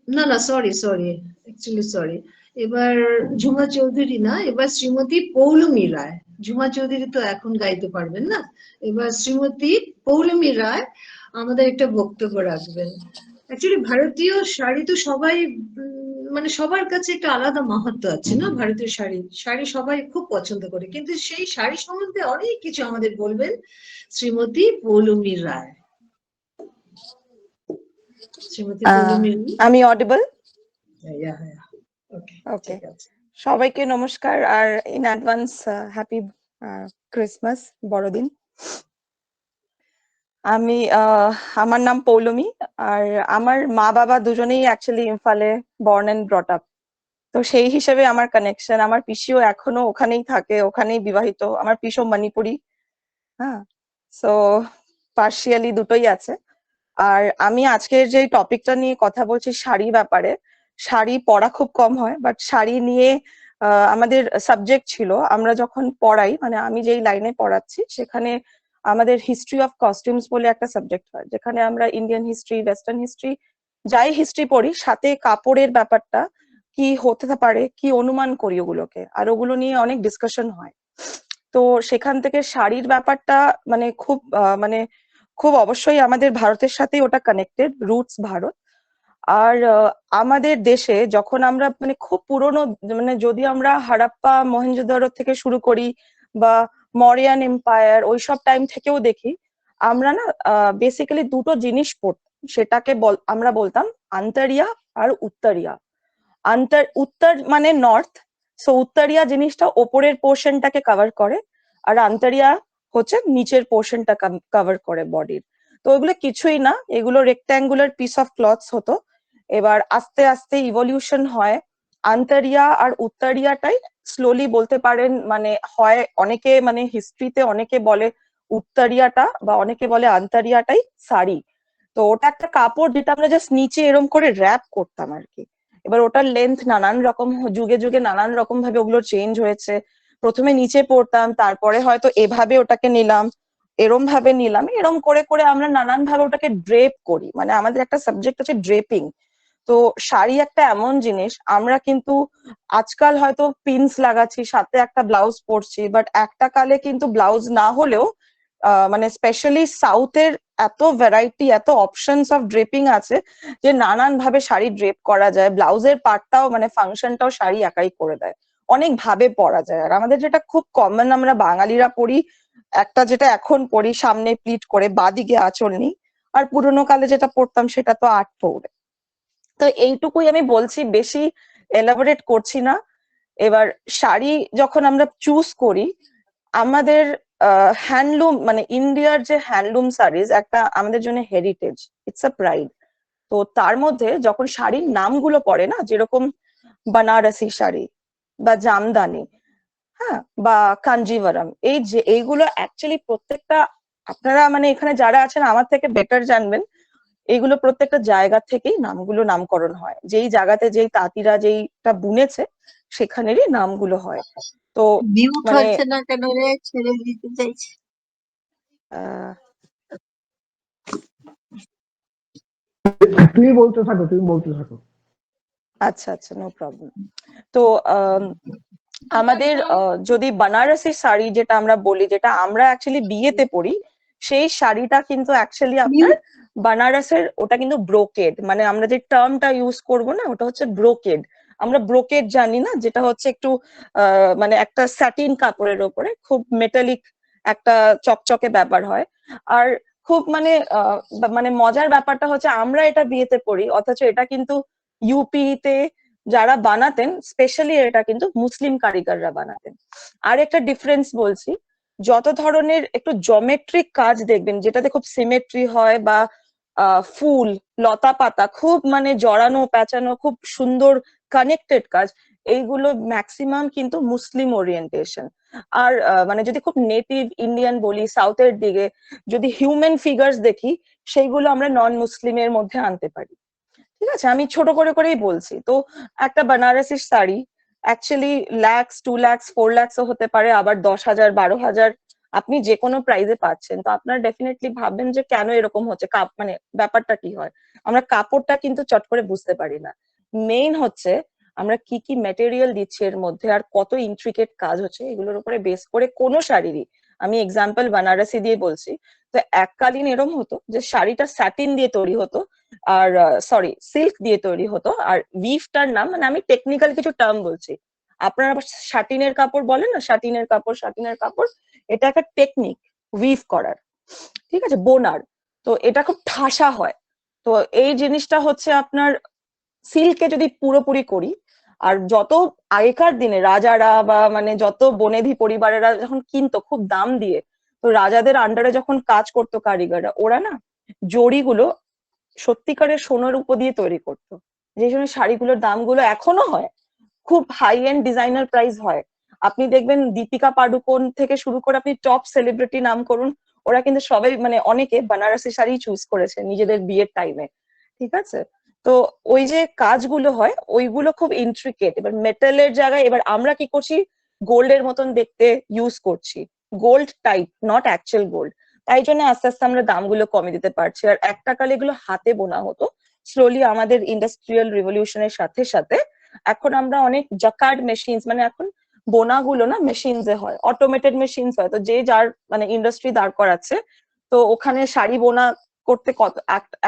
না না, sorry sorry, actually sorry. এবার ঝুমা চৌধুরী না, এবার শ্রীমতী পৌলমী রায়। ঝুমা চৌধুরী তো এখন গাইতে পারবেন না, এবার শ্রীমতী পৌলমী রায় আমাদের একটা বক্তব্য রাখবেন। অ্যাকচুয়ালি ভারতীয় শাড়ি তো সবাই মানে সবার কাছে একটা আলাদা মাহাত্ম্য আছে না, ভারতীয় শাড়ি, শাড়ি সবাই খুব পছন্দ করে, কিন্তু সেই শাড়ি সম্বন্ধে অনেক কিছু আমাদের বলবেন শ্রীমতী পৌলমী রায়। শ্রীমতী পৌলমী রায়। আমি অডিবল? হ্যাঁ হ্যাঁ, ওকে, ওকে, ঠিক আছে। সবাইকে নমস্কার আর ইন অ্যাডভান্স হ্যাপি ক্রিসমাস, বড়দিন। আমি আমার নাম পৌলমী, আর আমার মা বাবা দুজনেই অ্যাকচুয়ালি ইম্ফলে বর্ন এন্ড ব্রট আপ। তো সেই হিসেবে আমার কানেকশন, আমার পিসিও এখনো ওখানেই থাকে, ওখানেই বিবাহিত। আমার পিসো মণিপুরি। হ্যাঁ, সো পার্শিয়ালি দুটোই আছে। আর আমি আজকের যে টপিকটা নিয়ে কথা বলছি শাড়ি ব্যাপারে, শাড়ি পরা খুব কম হয়, বাট শাড়ি নিয়ে আমাদের সাবজেক্ট ছিল। আমরা যখন পড়াই, মানে আমি যেই লাইনে পড়াচ্ছি সেখানে আমাদের হিস্ট্রি অফ কস্টিউমস বলে একটা সাবজেক্ট হয়, যেখানে আমরা ইন্ডিয়ান হিস্ট্রি, ওয়েস্টার্ন হিস্ট্রি, যাই হিস্ট্রি পড়ি, সাথে কাপড়ের ব্যাপারটা কি হতে পারে, কি অনুমান করি ওগুলোকে, আর ওগুলো নিয়ে অনেক ডিসকাশন হয়। তো সেখান থেকে শাড়ির ব্যাপারটা মানে মানে খুব অবশ্যই আমাদের ভারতের সাথেই ওটা কানেক্টেড, রুটস ভারত। আর আমাদের দেশে যখন আমরা মানে খুব পুরনো, মানে যদি আমরা হারাপ্পা মহেঞ্জোদারো থেকে শুরু করি বা মরিয়ান এম্পায়ার ওইসব টাইম থেকেও দেখি, আমরা না বেসিক্যালি দুটো জিনিস পড়তাম। সেটাকে আমরা বলতাম আন্তরিয়া আর উত্তরিয়া। উত্তর মানে নর্থ, সো উত্তরিয়া জিনিসটা ওপরের পোর্শনটাকে কভার করে, আর আন্তরিয়া হচ্ছে নিচের পোর্শনটা কভার করে বডির। তো ওইগুলো কিছুই না, এগুলো রেক্ট্যাঙ্গুলার পিস অফ ক্লথস হতো। এবার আস্তে আস্তে ইভলিউশন হয়, আন্তরিয়া আর উত্তরিয়াটাই স্লোলি বলতে পারেন, মানে হয় অনেকে মানে হিস্ট্রিতে অনেকে বলে উত্তরিয়াটা বা অনেকে বলে আন্তরিয়াটাই শাড়ি। তো ওটা একটা কাপড় যেটা আমরা জাস্ট নিচে এরম করে র্যাপ করতাম আর কি। এবার ওটার লেন্থ নানান রকম, যুগে যুগে নানান রকম ভাবে ওগুলো চেঞ্জ হয়েছে। প্রথমে নিচে পড়তাম, তারপরে হয়তো এভাবে ওটাকে নিলাম, এরম ভাবে নিলাম, এরম করে করে আমরা নানান ভাবে ওটাকে ড্রেপ করি। মানে আমাদের একটা সাবজেক্ট আছে ড্রেপিং। তো শাড়ি একটা এমন জিনিস, আমরা কিন্তু আজকাল হয়তো পিনস লাগাচ্ছি, সাথে একটা ব্লাউজ পরছি, বাট একটা কালে কিন্তু ব্লাউজ না হলেও মানে স্পেশালি সাউথের এত ভ্যারাইটি, এত অপশনস অফ ড্রেপিং আছে যে নানান ভাবে শাড়ি ড্রেপ করা যায়। ব্লাউজের পার্টটাও মানে ফাংশনটাও শাড়ি একাই করে দেয়, অনেক ভাবে পরা যায়। আর আমাদের যেটা খুব কমন আমরা বাঙালিরা পরি, একটা যেটা এখন পরি সামনে প্লিট করে, বাদিকে আঁচল নেই। আর পুরোনো কালে যেটা পরতাম সেটা তো আট পৌড়ে। তো এইটুকুই আমি বলছি, বেশি এলাবোরেট করছি না। এবার শাড়ি যখন আমরা চুজ করি, আমাদের হ্যান্ডলুম মানে ইন্ডিয়ার যে হ্যান্ডলুম শাড়িজ একটা আমাদের জন্য হেরিটেজ, ইটস আ প্রাইড। তো তার মধ্যে যখন শাড়ির নামগুলো পড়ে না, যেরকম বানারসি শাড়ি বা জামদানি, হ্যাঁ, বা কাঞ্জিভারাম, এই যে এইগুলো অ্যাকচুয়ালি প্রত্যেকটা, আপনারা মানে এখানে যারা আছেন আমার থেকে বেটার জানবেন, এইগুলো প্রত্যেকটা জায়গা থেকেই নামগুলো নামকরণ হয়, যেই জায়গাতে যেই তাঁতিরা যেইটা বুনেছে সেখানেরই নামগুলো হয়। তো মিউট মানে হচ্ছে না কেন রে? ছেড়ে দিতে চাইছি। তুমি বলতে থাকো, তুমি বলতে থাকো। আচ্ছা আচ্ছা, নো প্রবলেম। তো আমাদের যদি বানারসি শাড়ি যেটা আমরা বলি, যেটা আমরা অ্যাকচুয়ালি বিয়েতে পরি, সেই শাড়িটা কিন্তু অ্যাকচুয়ালি আপনার বানারসের, ওটা কিন্তু ব্রোকেড, মানে আমরা যে টার্মটা ইউজ করব না, ওটা হচ্ছে ব্রোকেড। আমরা ব্রোকেড জানি না, যেটা হচ্ছে একটু মানে একটা স্যাটিন কাপড়ের ওপরে খুব মেটালিক একটা চকচকে ব্যাপার হয়। আর খুব মানে মানে মজার ব্যাপারটা হচ্ছে আমরা এটা বিয়েতে পরি, অথচ এটা কিন্তু ইউপিতে যারা বানাতেন স্পেশালি এটা কিন্তু মুসলিম কারিগররা বানাতেন। আর একটা ডিফারেন্স বলছি, যত ধরনের একটু জমেট্রিক কাজ দেখবেন যেটাতে খুব সিমেট্রি হয়, বা ফুল, লতা পাতা খুব মানে জড়ানো প্যাঁচানো, খুব সুন্দর কানেক্টেড কাজ, এইগুলো ম্যাক্সিমাম কিন্তু মুসলিম ওরিয়েন্টেশন। আর মানে যদি খুব নেটিভ ইন্ডিয়ান বলি, সাউথের দিকে যদি হিউম্যান ফিগার্স দেখি, সেইগুলো আমরা নন মুসলিমের মধ্যে আনতে পারি। ঠিক আছে, আমি ছোট করে করেই বলছি। তো একটা Banarasi sari actually lakhs, 2 lakhs, 4 lakhs ও হতে পারে, আবার 10,000, 12,000 আপনি যে কোনো প্রাইজে পাচ্ছেন, তো আপনারা ডেফিনেটলি ভাববেন যে কেন এরকম হচ্ছে, মানে ব্যাপারটা কি হয়। আমরা কাপড়টা কিন্তু চট করে বুঝতে পারি না। মেইন হচ্ছে আমরা কি কি ম্যাটেরিয়াল দিচ্ছি এর মধ্যে, আর কত ইন্ট্রিকেট কাজ হচ্ছে, এগুলোর উপরে বেস করে কোনো শাড়িরই, আমি এক্সাম্পল বানারসি দিয়ে বলছি, তো এককালীন এরম হতো যে শাড়িটা স্যাটিন দিয়ে তৈরি হতো, আর সরি সিল্ক দিয়ে তৈরি হতো, আর উইভটার নাম, মানে আমি টেকনিক্যাল কিছু টার্ম বলছি, আপনারা আবার শাটিনের কাপড় বলেন না, শাটিনের কাপড়, এটা একটা টেকনিক উইভ করার, ঠিক আছে, বোনার। তো এটা খুব ঠাসা হয়। তো এই জিনিসটা হচ্ছে আপনার সিল্কে যদি পুরোপুরি করি, আর যত আগেকার দিনে রাজারা বা মানে যত বনেদি পরিবারেরা যখন কিনতো খুব দাম দিয়ে, তো রাজাদের আন্ডারে যখন কাজ করতো কারিগররা, ওরা না জড়িগুলো সত্যিকারের সোনার উপর দিয়ে তৈরি করতো, যে জন্য শাড়িগুলোর দামগুলো এখনো হয়, খুব হাই এন্ড ডিজাইনার প্রাইস হয়। আপনি দেখবেন দীপিকা পাডুকোন থেকে শুরু করে আপনি টপ সেলিব্রিটি নাম করুন, ওরা কিন্তু সবাই মানে অনেকে বানারসি শাড়ি চুজ করেছে নিজেদের বিয়ের টাইমে, ঠিক আছে। তো ওই যে কাজগুলো হয় ওইগুলো খুব ইন্ট্রিকেট। এবার মেটালের জায়গায় এবার আমরা কি করছি, গোল্ডের মতন দেখতে ইউজ করছি, gold type, not actual gold. তাই জন্য আস্তে আস্তে আমরা দামগুলো কমে দিতে পারছি। আর একটা কালে এগুলো হাতে বোনা হতো, স্লোলি আমাদের ইন্ডাস্ট্রিয়াল রিভলিউশনের সাথে সাথে এখন আমরা অনেক জাকার্ড মেশিনস, মানে এখন বোনাগুলো না মেশিনসে হয়, অটোমেটেড মেশিনস হয়, তো যে যার মানে ইন্ডাস্ট্রি দাঁড় করাচ্ছে, তো ওখানে শাড়ি বোনা করতে কত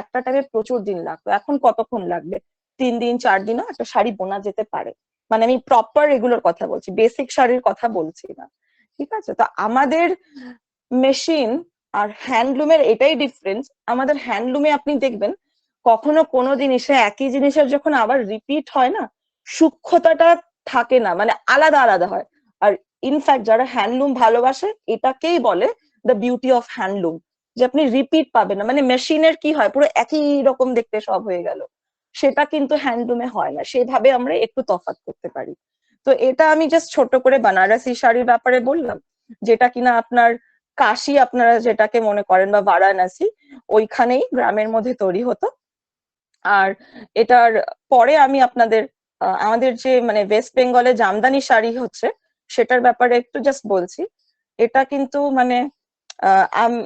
একটা টাইমে প্রচুর দিন লাগতো, এখন কতক্ষণ লাগবে, 3 দিন 4 দিনও একটা শাড়ি বোনা যেতে পারে। মানে আমি প্রপার এগুলোর কথা বলছি, বেসিক শাড়ির কথা বলছি না, ঠিক আছে। তো আমাদের মেশিন আর হ্যান্ডলুমের এটাই ডিফারেন্স। আমাদের হ্যান্ডলুমে আপনি দেখবেন কখনো কোনো জিনিসে একই জিনিসের যখন আবার রিপিট হয় না, সূক্ষ্মতাটা থাকে না, মানে আলাদা আলাদা হয়। আর ইনফ্যাক্ট যারা হ্যান্ডলুম ভালোবাসে এটাকেই বলে দ্য বিউটি অফ হ্যান্ডলুম, যে আপনি রিপিট পাবেন না। মানে মেশিনের কি হয়, পুরো একই রকম দেখতে সব হয়ে গেল, সেটা কিন্তু হ্যান্ডলুমে হয় না, সেভাবে আমরা একটু তফাৎ করতে পারি। তো এটা আমি জাস্ট ছোট করে বানারসি শাড়ির ব্যাপারে বললাম, যেটা কিনা আপনার কাশি আপনারা যেটাকে মনে করেন বা বারাণসী, ওইখানেই গ্রামের মধ্যে তৈরি হতো। আর এটার পরে আমি আপনাদের আমাদের যে মানে ওয়েস্ট বেঙ্গলে জামদানি শাড়ি হচ্ছে সেটার ব্যাপারে একটু জাস্ট বলছি। এটা কিন্তু মানে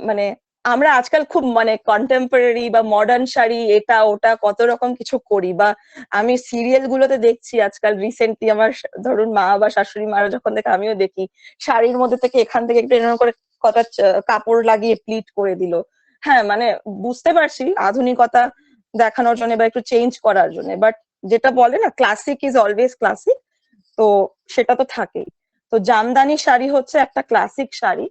মানে আমরা আজকাল খুব মানে কন্টেম্পোরারি বা মডার্ন শাড়ি এটা ওটা কত রকম কিছু করি, বা আমি সিরিয়াল গুলোতে দেখছি আজকাল রিসেন্টলি আমার ধরুন মা বা শাশুড়ি মারা যখন দেখে আমিও দেখি, শাড়ির মধ্যে থেকে এখান থেকে একটু এরকম করে কটা কাপড় লাগিয়ে প্লিট করে দিল। হ্যাঁ মানে বুঝতে পারছি আধুনিকতা দেখানোর জন্য বা একটু চেঞ্জ করার জন্য, বাট যেটা বলে না ক্লাসিক ইজ অলওয়েজ ক্লাসিক, তো সেটা তো থাকেই। তো জামদানি শাড়ি হচ্ছে একটা ক্লাসিক শাড়ি।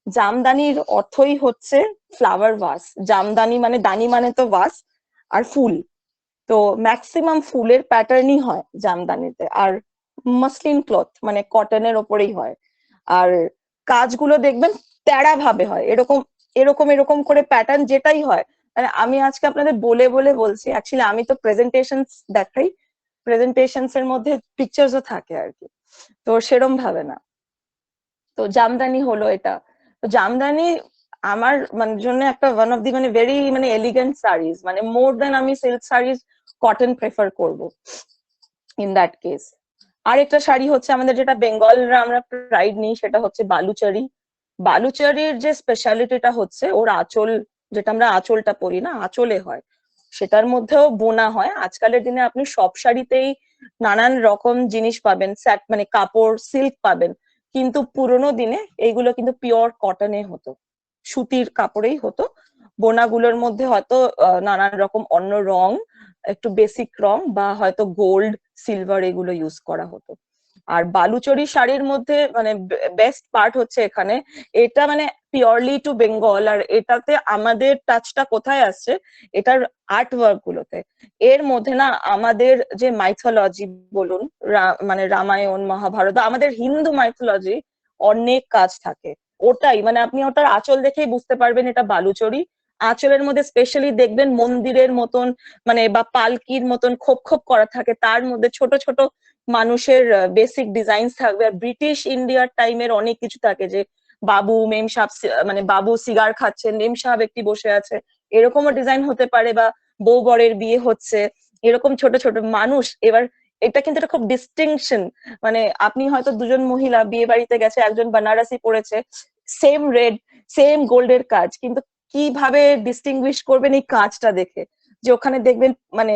জামদানির অর্থই হচ্ছে ফ্লাওয়ার ভাস, জামদানি মানে দানি মানে তো ভাস আর ফুল, তো ম্যাক্সিমাম ফুলের প্যাটার্নই হয় জামদানিতে। আর মাসলিন ক্লথ মানে কটনের ওপরেই হয়। আর কাজগুলো দেখবেন তেড়া ভাবে হয়, এরকম এরকম এরকম করে প্যাটার্ন যেটাই হয়, মানে আমি আজকে আপনাদের বলে বলে বলছি, অ্যাকচুয়ালি আমি তো প্রেজেন্টেশন দেখাই, প্রেজেন্টেশনস এর মধ্যে পিকচার্সও থাকে আর কি, তো সেরম ভাবে না। তো জামদানি হলো এটা। তো জামদানি আমার মানে জন্য একটা ওয়ান অফ দি মানে ভেরি মানে এলিগেন্ট শাড়িজ, মানে মোর দেন আমি সিল্ক শাড়িজ কটন প্রেফার করব ইন দ্যাট কেস। আর একটা শাড়ি হচ্ছে আমাদের যেটা বেঙ্গলরা আমরা প্রাইড নিই, সেটা হচ্ছে বালুচরি। বালুচরির যে স্পেশালিটিটা হচ্ছে ওর আঁচল, যেটা আমরা আঁচলটা পরি না, আঁচলে হয়, সেটার মধ্যেও বোনা হয়। আজকালের দিনে আপনি সব শাড়িতেই নানান রকম জিনিস পাবেন, স্যাট মানে কাপড় সিল্ক পাবেন, কিন্তু পুরোনো দিনে এইগুলো কিন্তু পিওর কটনে হতো, সুতির কাপড়েই হতো। বোনাগুলোর মধ্যে হয়তো নানান রকম অন্য রং, একটু বেসিক রং বা হয়তো গোল্ড সিলভার এগুলো ইউজ করা হতো। আর বালুচরি শাড়ির মধ্যে মানে বেস্ট পার্ট হচ্ছে এখানে, এটা মানে পিওরলি টু বেঙ্গল, আর এটাতে আমাদের টাচটা কোথায় আসছে, এটার আর্ট ওয়ার্ক গুলোতে। এর মধ্যে না আমাদের যে মাইথোলজি বলুন, মানে রামায়ণ মহাভারত, আমাদের হিন্দু মাইথোলজি অনেক কাজ থাকে। ওটাই মানে আপনি ওটার আঁচল দেখেই বুঝতে পারবেন এটা বালুচরি। আঁচলের মধ্যে স্পেশালি দেখবেন মন্দিরের মতন মানে বা পালকির মতন খোপ খোপ করা থাকে, তার মধ্যে ছোট ছোট মানুষের বেসিক ডিজাইন থাকবে। আর ব্রিটিশ ইন্ডিয়ার টাইমের অনেক কিছু থাকে, যে বাবু মেম সাহেব মানে বাবু সিগার খাচ্ছেন, মেম সাহেব একটি বসে আছে, এরকমও ডিজাইন হতে পারে, বা বউ বরের বিয়ে হচ্ছে, এরকম ছোট ছোট মানুষ। এবার এটা কিন্তু একটা খুব ডিস্টিংশন, মানে আপনি হয়তো দুজন মহিলা বিয়ে বাড়িতে গেছে, একজন বানারসি পড়েছে, সেম রেড সেম গোল্ডের কাজ, কিন্তু কিভাবে ডিস্টিংগুইশ করবেন এই কাজটা দেখে, যে ওখানে দেখবেন মানে